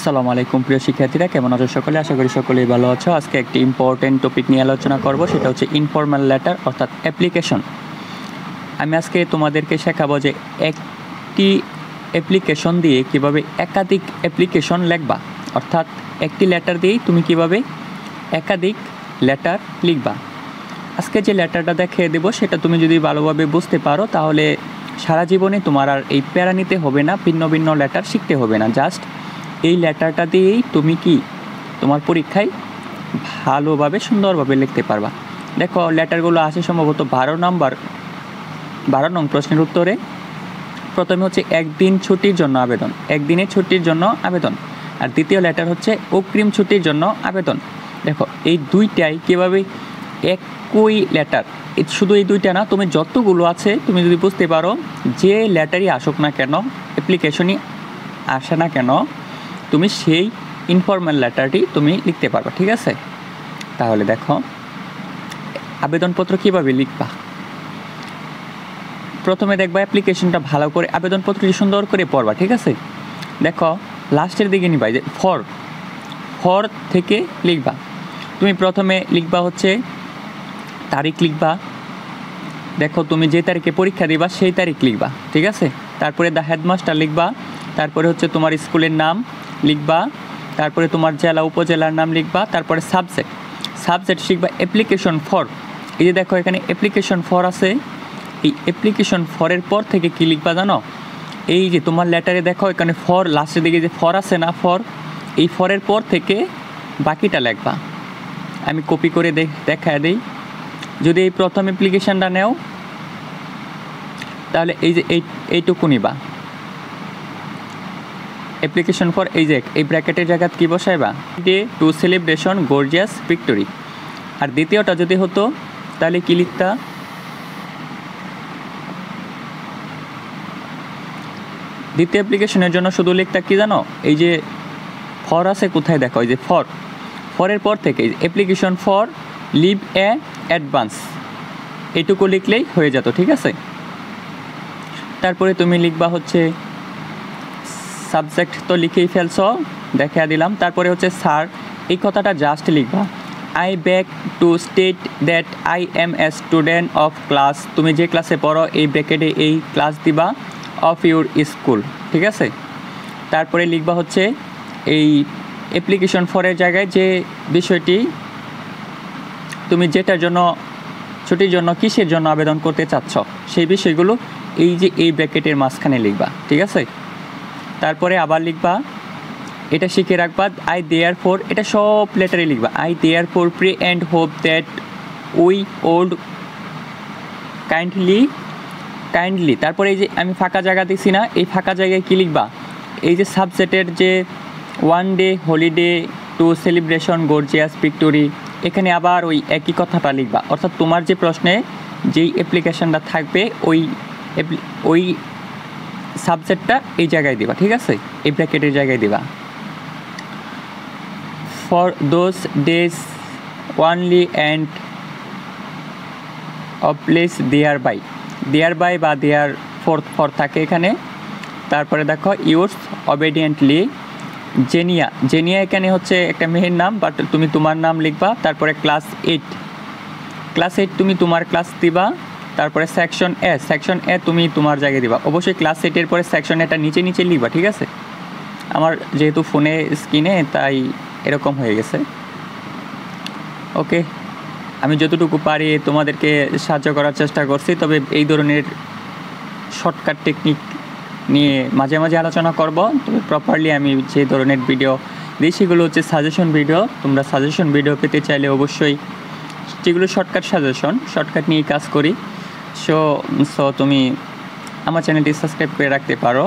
আসসালামু আলাইকুম প্রিয় শিক্ষার্থীরা, কেমন আছো সকলে? আশা করি সকলেই ভালো আছো। আজকে একটি ইম্পর্টেন্ট টপিক নিয়ে আলোচনা করব, সেটা হচ্ছে ইনফর্মাল লেটার অর্থাৎ অ্যাপ্লিকেশন। আমি আজকে তোমাদেরকে শেখাবো যে একটি অ্যাপ্লিকেশন দিয়ে কিভাবে একাধিক অ্যাপ্লিকেশন লিখবা, অর্থাৎ একটি লেটার দিয়েই তুমি কিভাবে একাধিক লেটার লিখবা। আজকে যে লেটারটা দেখিয়ে দেবো সেটা তুমি যদি ভালোভাবে বুঝতে পারো তাহলে সারা জীবনে তোমার আর এই প্যারা নিতে হবে না, ভিন্ন ভিন্ন লেটার শিখতে হবে না। জাস্ট এই লেটারটা দিয়েই তুমি কি তোমার পরীক্ষায় ভালোভাবে সুন্দরভাবে লিখতে পারবা। দেখো লেটারগুলো আসে সম্ভবত 12 নং প্রশ্নের উত্তরে। প্রথমে হচ্ছে একদিন ছুটির জন্য আবেদন, একদিনের ছুটির জন্য আবেদন। আর দ্বিতীয় লেটার হচ্ছে অগ্রিম ছুটির জন্য আবেদন। দেখো এই দুইটাই কীভাবে একই লেটার, শুধু এই দুইটা না, তুমি যতগুলো আছে তুমি যদি বুঝতে পারো যে লেটারই আসুক না কেন, অ্যাপ্লিকেশনই আসে না কেন, তুমি সেই ইনফর্মাল লেটারটি তুমি লিখতে পারবে, ঠিক আছে? তাহলে দেখো আবেদনপত্র কীভাবে লিখবা। প্রথমে দেখবা অ্যাপ্লিকেশনটা ভালো করে, আবেদনপত্রটি সুন্দর করে পড়বা, ঠিক আছে? দেখো লাস্টের দিকে নিবা, যে ফর থেকে লিখবা। তুমি প্রথমে লিখবা হচ্ছে তারিখ লিখবা। দেখো তুমি যে তারিখে পরীক্ষা দিবা সেই তারিখ লিখবা, ঠিক আছে? তারপরে দ্য হেডমাস্টার লিখবা। তারপরে হচ্ছে তোমার স্কুলের নাম লিখবা। তারপরে তোমার জেলা উপজেলার নাম লিখবা। তারপরে সাবজেক্ট শিখবা অ্যাপ্লিকেশন ফর। এই যে দেখো এখানে অ্যাপ্লিকেশন ফর আছে, এই অ্যাপ্লিকেশন ফরের পর থেকে কি লিখবা জানো? এই যে তোমার লেটারে দেখো এখানে ফর, লাস্টের দিকে যে ফর আছে না, ফর, এই ফরের পর থেকে বাকিটা লিখবা। আমি কপি করে দেখায় দিই। যদি এই প্রথম অ্যাপ্লিকেশনটা নেও তাহলে এই যে এইটুকু নিবা অ্যাপ্লিকেশন ফর, এই যে এই ব্র্যাকেটের জায়গায় কী বসাইবা? Day to celebration gorgeous victory. আর দ্বিতীয়টা যদি হতো তাহলে কি লিখতা? দ্বিতীয় অ্যাপ্লিকেশনের জন্য শুধু লিখতা কি জানো? এই যে ফর আছে কোথায় দেখো, এই যে ফরের পর থেকে application for leave in advance, এইটুকু লিখলেই হয়ে যেত, ঠিক আছে? তারপরে তুমি লিখবা হচ্ছে সাবজেক্ট, তো লিখেই ফেলছো, দেখা দিলাম। তারপরে হচ্ছে স্যার, এই কথাটা জাস্ট লিখবা। I back to state that I M a student of class, তুমি যে ক্লাসে পড়ো এই ব্র্যাকেটে এই ক্লাস দিবা, অফ ইউর স্কুল, ঠিক আছে? তারপরে লিখবা হচ্ছে এই অ্যাপ্লিকেশন ফরের জায়গায় যে বিষয়টি তুমি যেটার জন্য ছুটির জন্য কিসের জন্য আবেদন করতে চাচ্ছ সেই বিষয়গুলো এই যে এই ব্র্যাকেটের মাঝখানে লিখবা, ঠিক আছে? তারপরে আবার লিখবা, এটা শিখে রাখবা, আই দেয়ার ফর, এটা সব লেটারে লিখবা। I therefore pray and hope that you would kindly. তারপরে এই যে আমি ফাঁকা জায়গা দিছি না, এই ফাঁকা জায়গায় কী লিখবা? এই যে সাবজেক্টের যে one day holiday to celebration gorgeous victory, এখানে আবার ওই একই কথাটা লিখবা। অর্থাৎ তোমার যে প্রশ্নে যেই অ্যাপ্লিকেশনটা থাকবে ওই সাবজেক্টটা এই জায়গায় দিবা, ঠিক আছে? এই ব্র্যাকেটের জায়গায় দিবা। For those days only and of place thereby বা দেয়ার ফর থাকে এখানে। তারপরে দেখো ইউর্স অবেডিয়েন্টলি জেনিয়া এখানে হচ্ছে একটা মেয়ের নাম, বাট তুমি তোমার নাম লিখবা। তারপরে ক্লাস 8 তুমি তোমার ক্লাস দিবা। তারপরে সেকশন এ তুমি তোমার জায়গায় দিবা। অবশ্যই ক্লাস 8-এর পরে সেকশন এটা নিচে লিখবা, ঠিক আছে? আমার যেহেতু ফোনে স্ক্রিনে তাই এরকম হয়ে গেছে। ওকে, আমি যতটুকু পারি তোমাদেরকে সাহায্য করার চেষ্টা করছি, তবে এই ধরনের শর্টকাট টেকনিক নিয়ে মাঝে মাঝে আলোচনা করব। তবে প্রপারলি আমি যে ধরনের ভিডিও দিই সেগুলো হচ্ছে সাজেশন ভিডিও। তোমরা সাজেশন ভিডিও পেতে চাইলে অবশ্যই যেগুলো শর্টকাট নিয়ে কাজ করি, সো তুমি আমার চ্যানেলটি সাবস্ক্রাইব করে রাখতে পারো।